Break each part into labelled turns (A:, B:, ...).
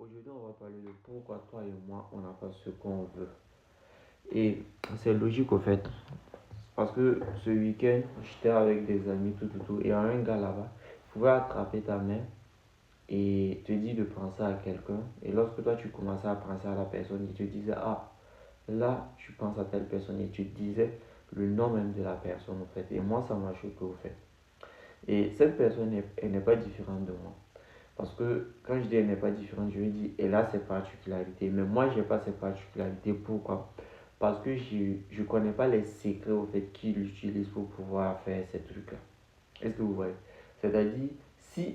A: Aujourd'hui, on va parler de pourquoi toi et moi, on n'a pas ce qu'on veut. Et c'est logique au fait. Parce que ce week-end, j'étais avec des amis, tout. Et il y a un gars là-bas, il pouvait attraper ta main et te dire de penser à quelqu'un. Et lorsque toi, tu commençais à penser à la personne, il te disait, ah, là, tu penses à telle personne. Et tu te disais le nom même de la personne, au fait. Et moi, ça m'a choqué, au fait. Et cette personne, elle n'est pas différente de moi. Parce que quand je dis elle n'est pas différente, je lui dis elle a ses particularités. Mais moi, je n'ai pas ses particularités. Pourquoi? Parce que je ne connais pas les secrets au fait qu'il utilise pour pouvoir faire ces trucs-là. Est-ce que vous voyez? C'est-à-dire, si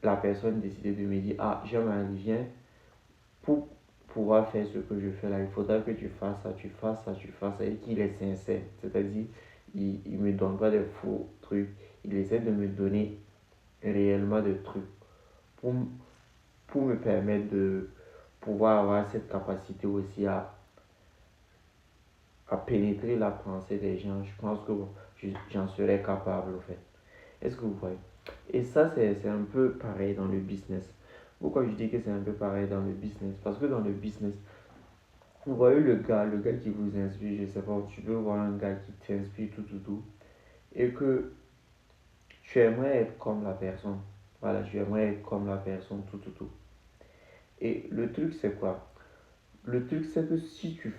A: la personne décidait de me dire, ah, j'aimerais viens pour pouvoir faire ce que je fais là, il faudra que tu fasses ça, tu fasses ça, tu fasses ça, et qu'il est sincère. C'est-à-dire, il ne me donne pas des faux trucs. Il essaie de me donner réellement des trucs pour, pour me permettre de pouvoir avoir cette capacité aussi à pénétrer la pensée des gens. Je pense que bon, j'en serais capable, en fait. Est-ce que vous voyez? Et ça, c'est un peu pareil dans le business. Pourquoi je dis que c'est un peu pareil dans le business? Parce que dans le business, vous voyez le gars qui vous inspire, je sais pas, tu peux voir un gars qui t'inspire, tout, et que tu aimerais être comme la personne. Voilà, tu aimerais être comme la personne, tout. Et le truc, c'est quoi? Le truc, c'est que si tu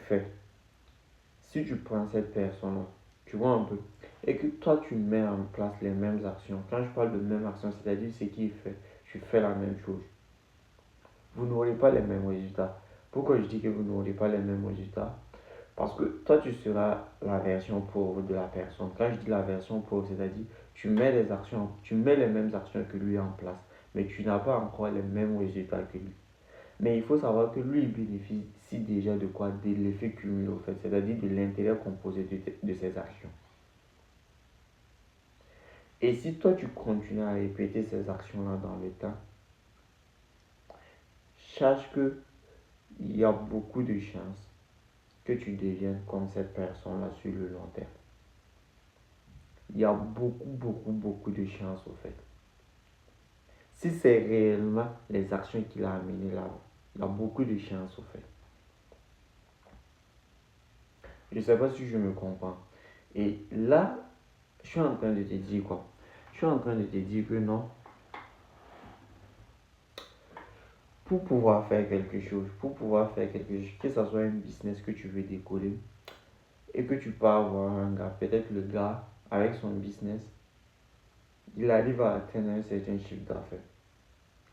A: prends cette personne-là, tu vois un peu, et que toi tu mets en place les mêmes actions, quand je parle de mêmes actions, c'est-à-dire ce qu'il fait, tu fais la même chose, vous n'aurez pas les mêmes résultats. Pourquoi je dis que vous n'aurez pas les mêmes résultats? Parce que toi tu seras la version pauvre de la personne. Quand je dis la version pauvre, c'est-à-dire tu mets les mêmes actions que lui en place, mais tu n'as pas encore les mêmes résultats que lui. Mais il faut savoir que lui, il bénéficie déjà de quoi? De l'effet cumulé, en fait, c'est-à-dire de l'intérêt composé de ses actions. Et si toi, tu continues à répéter ces actions-là dans le temps, sache qu'il y a beaucoup de chances que tu deviennes comme cette personne-là sur le long terme. Il y a beaucoup de chances, au fait. Si c'est réellement les actions qu'il a amenées là, il y a beaucoup de chances, au fait. Je ne sais pas si je me comprends. Et là, je suis en train de te dire quoi? Je suis en train de te dire que non, pour pouvoir faire quelque chose, que ce soit un business que tu veux décoller et que tu pars voir un gars, peut-être le gars, avec son business, il arrive à atteindre un certain chiffre d'affaires.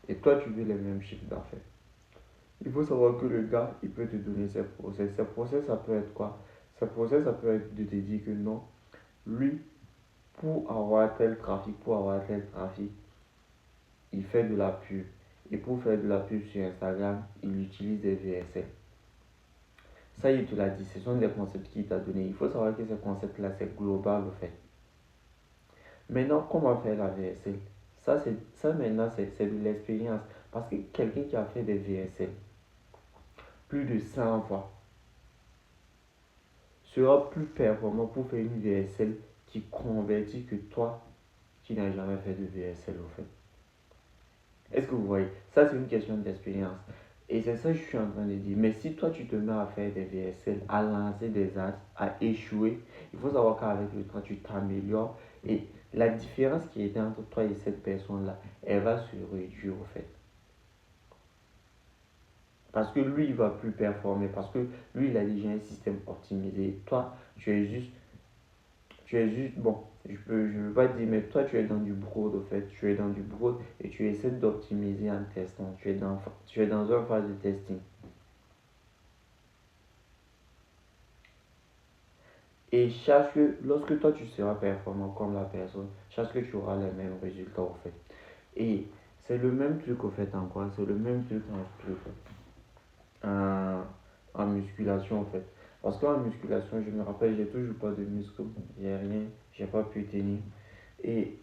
A: Et toi, tu veux les mêmes chiffres d'affaires. Il faut savoir que le gars, il peut te donner ses process. Ses process, ça peut être quoi? Ses process, ça peut être de te dire que non, lui, pour avoir tel trafic, il fait de la pub. Et pour faire de la pub sur Instagram, il utilise des VSL. Ça, il te l'a dit, ce sont des concepts qu'il t'a donné. Il faut savoir que ces concepts-là, c'est global, au fait. Maintenant, comment faire la VSL? Ça maintenant, c'est de l'expérience. Parce que quelqu'un qui a fait des VSL plus de 100 fois sera plus performant pour faire une VSL qui convertit que toi qui n'as jamais fait de VSL, au fait. Est-ce que vous voyez? Ça, c'est une question d'expérience. Et c'est ça que je suis en train de dire. Mais si toi, tu te mets à faire des VSL, à lancer des ads, à échouer, il faut savoir qu'avec le temps, tu t'améliores. Et la différence qui était entre toi et cette personne-là, elle va se réduire, au fait. Parce que lui, il va plus performer. Parce que lui, il a déjà un système optimisé. Toi, bon, je veux pas dire, mais toi, tu es dans du broad, au fait. Tu es dans du broad et tu essaies d'optimiser en testant. Tu es dans une phase de testing. Et cherche que lorsque toi, tu seras performant comme la personne, cherche que tu auras les mêmes résultats, au fait. Et c'est le même truc, au fait, en quoi? C'est le même truc en, en musculation, en fait. Parce qu'en musculation, je me rappelle, j'ai toujours pas de muscles, j'ai rien, j'ai pas pu tenir. Et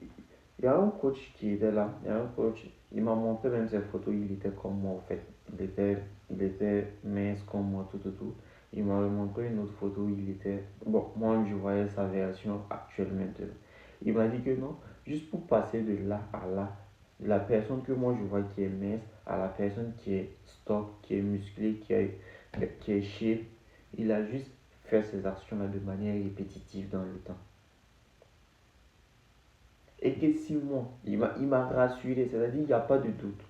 A: il y a un coach qui était là, il y a un coach, il m'a montré même ses photos, il était comme moi, en fait. Il était mince comme moi, tout. Il m'a montré une autre photo, il était. Bon, moi, je voyais sa version actuelle maintenant. Il m'a dit que non, juste pour passer de là à là, De la personne que moi je vois qui est mince à la personne qui est stock, qui est musclé, qui est shape. Il a juste fait ces actions-là de manière répétitive dans le temps. Et que 6 mois, il m'a rassuré, c'est-à-dire il n'y a pas de doute.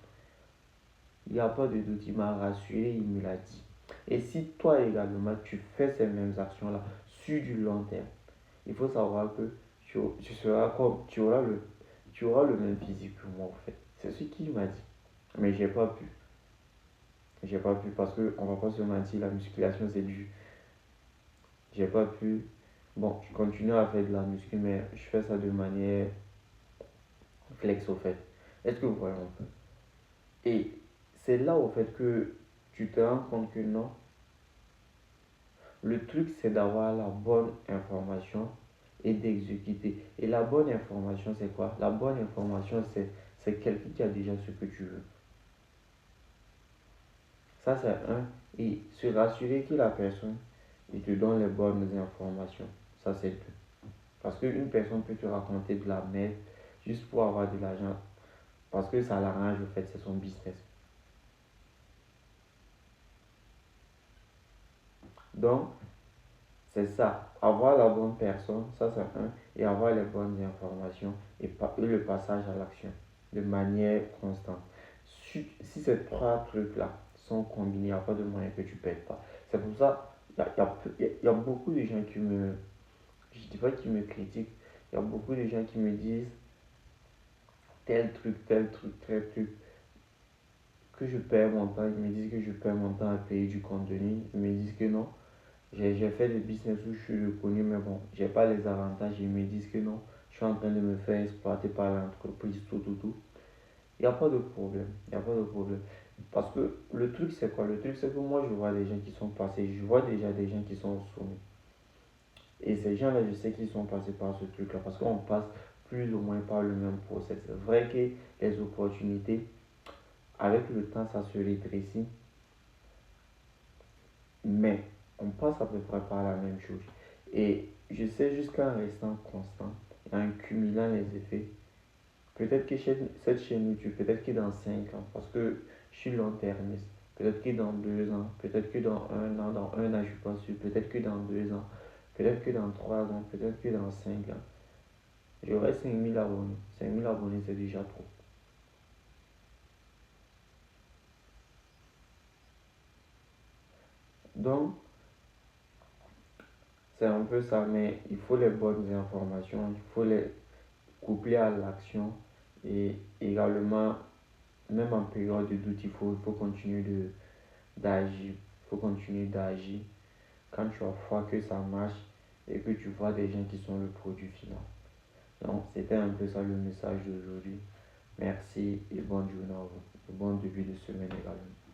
A: Il n'y a pas de doute, il m'a rassuré, il me l'a dit. Et si toi également, tu fais ces mêmes actions-là sur du long terme, il faut savoir que tu seras comme, tu auras le même physique que moi, en fait. C'est ce qu'il m'a dit. Mais j'ai pas pu. J'ai pas pu parce que, on va pas se mentir, la musculation c'est du. J'ai pas pu. Bon, je continue à faire de la muscu, mais je fais ça de manière flex, au fait. Est-ce que vous voyez un peu? Et c'est là, au fait, que tu te rends compte que non. Le truc, c'est d'avoir la bonne information et d'exécuter. Et la bonne information, c'est quoi? La bonne information, c'est quelqu'un qui a déjà ce que tu veux. Ça, c'est un. Et se rassurer que la personne, il te donne les bonnes informations. Ça, c'est deux. Parce qu'une personne peut te raconter de la merde juste pour avoir de l'argent. Parce que ça l'arrange, au fait, c'est son business. Donc, c'est ça. Avoir la bonne personne, ça, c'est un. Et avoir les bonnes informations et le passage à l'action de manière constante. Si ces trois trucs-là sont combinés, il n'y a pas de moyen que tu ne perdes pas. C'est pour ça, il y a beaucoup de gens qui me. Je ne dis pas qui me critiquent. Il y a beaucoup de gens qui me disent tel truc, tel truc, tel truc. Que je perds mon temps. Ils me disent que je perds mon temps à payer du contenu. Ils me disent que non. J'ai fait des business où je suis reconnu, mais bon, j'ai pas les avantages. Ils me disent que non. Je suis en train de me faire exploiter par l'entreprise, tout, tout, tout. Il n'y a pas de problème. Il n'y a pas de problème. Parce que le truc, c'est quoi? Le truc, c'est que moi, je vois des gens qui sont passés. Je vois déjà des gens qui sont au sommet. Et ces gens-là, je sais qu'ils sont passés par ce truc-là. Parce qu'on passe plus ou moins par le même process. C'est vrai que les opportunités, avec le temps, ça se rétrécit. Mais on passe à peu près par la même chose. Et je sais jusqu'en restant constant et en cumulant les effets, peut-être que cette chaîne YouTube, peut-être que dans 5 ans, parce que je suis long-termiste, peut-être que dans 2 ans, peut-être que dans un an, je suis pas sûr, peut-être que dans 2 ans, peut-être que dans 3 ans, peut-être que dans 5 ans, j'aurai 5 000 abonnés. 5 000 abonnés, c'est déjà trop. Donc, c'est un peu ça, mais il faut les bonnes informations, il faut les coupler à l'action et également, même en période de doute, il faut continuer d'agir. Il faut continuer d'agir quand tu as foi que ça marche et que tu vois des gens qui sont le produit final. Donc, c'était un peu ça le message d'aujourd'hui. Merci et bonne journée à vous. Bon début de semaine également.